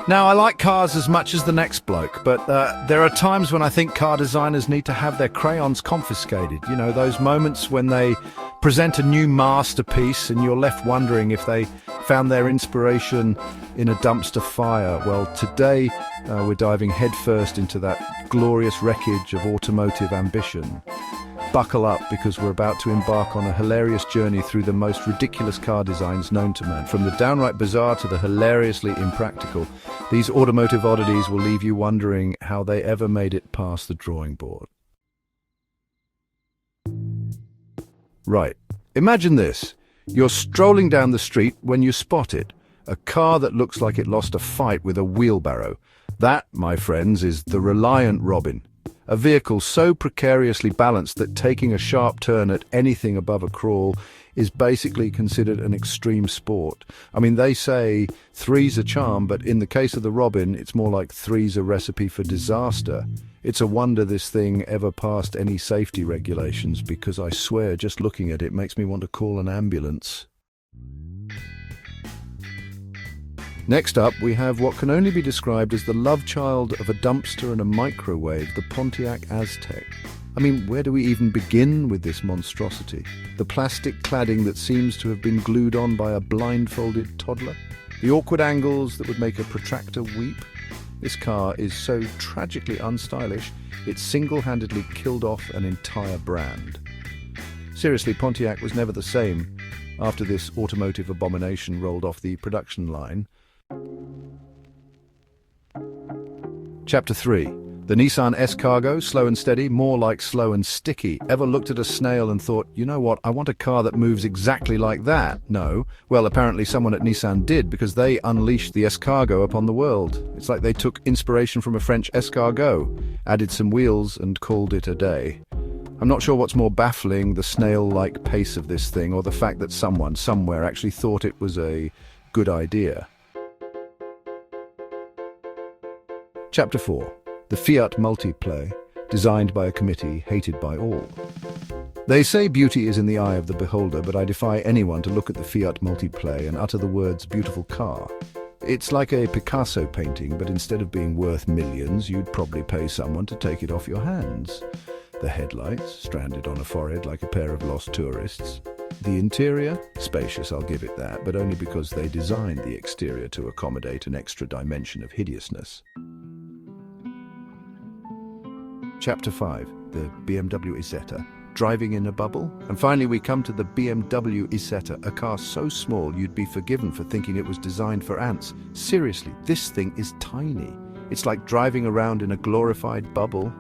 Now, I like cars as much as the next bloke, but there are times when I think car designers need to have their crayons confiscated. You know, those moments when they present a new masterpiece and you're left wondering if they found their inspiration in a dumpster fire. Well, today we're diving headfirst into that glorious wreckage of automotive ambition. Buckle up, because we're about to embark on a hilarious journey through the most ridiculous car designs known to man. From the downright bizarre to the hilariously impractical, these automotive oddities will leave you wondering how they ever made it past the drawing board. Right, imagine this. You're strolling down the street when you spot it. A car that looks like it lost a fight with a wheelbarrow. That, my friends, is the Reliant Robin. A vehicle so precariously balanced that taking a sharp turn at anything above a crawl is basically considered an extreme sport. I mean, they say three's a charm, but in the case of the Robin, it's more like three's a recipe for disaster. It's a wonder this thing ever passed any safety regulations, because I swear just looking at it makes me want to call an ambulance. Next up, we have what can only be described as the love child of a dumpster and a microwave, the Pontiac Aztek. I mean, where do we even begin with this monstrosity? The plastic cladding that seems to have been glued on by a blindfolded toddler? The awkward angles that would make a protractor weep? This car is so tragically unstylish, it single-handedly killed off an entire brand. Seriously, Pontiac was never the same after this automotive abomination rolled off the production line. Chapter 3. The Nissan S-Cargo, slow and steady, more like slow and sticky. Ever looked at a snail and thought, you know what, I want a car that moves exactly like that? No. Well, apparently someone at Nissan did, because they unleashed the S-Cargo upon the world. It's like they took inspiration from a French escargot, added some wheels and called it a day. I'm not sure what's more baffling, the snail-like pace of this thing, or the fact that someone, somewhere, actually thought it was a good idea. Chapter 4. The Fiat Multiplay, designed by a committee, hated by all. They say beauty is in the eye of the beholder, but I defy anyone to look at the Fiat Multiplay and utter the words beautiful car. It's like a Picasso painting, but instead of being worth millions, you'd probably pay someone to take it off your hands. The headlights, stranded on a forehead like a pair of lost tourists. The interior? Spacious, I'll give it that, but only because they designed the exterior to accommodate an extra dimension of hideousness. Chapter 5. The BMW Isetta. Driving in a bubble? And finally we come to the BMW Isetta, a car so small you'd be forgiven for thinking it was designed for ants. Seriously, this thing is tiny. It's like driving around in a glorified bubble.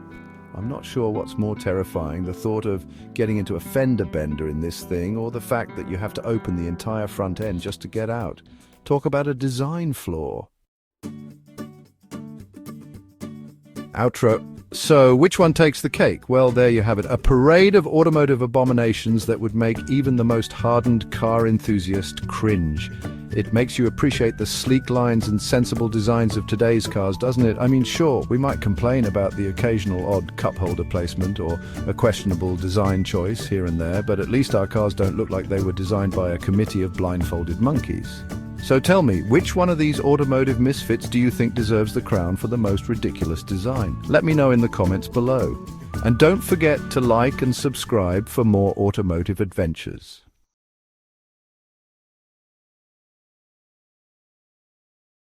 I'm not sure what's more terrifying, the thought of getting into a fender bender in this thing, or the fact that you have to open the entire front end just to get out. Talk about a design flaw. Outro. So, which one takes the cake? Well, there you have it. A parade of automotive abominations that would make even the most hardened car enthusiast cringe. It makes you appreciate the sleek lines and sensible designs of today's cars, doesn't it? I mean, sure, we might complain about the occasional odd cup holder placement or a questionable design choice here and there, but at least our cars don't look like they were designed by a committee of blindfolded monkeys. So tell me, which one of these automotive misfits do you think deserves the crown for the most ridiculous design? Let me know in the comments below. And don't forget to like and subscribe for more automotive adventures.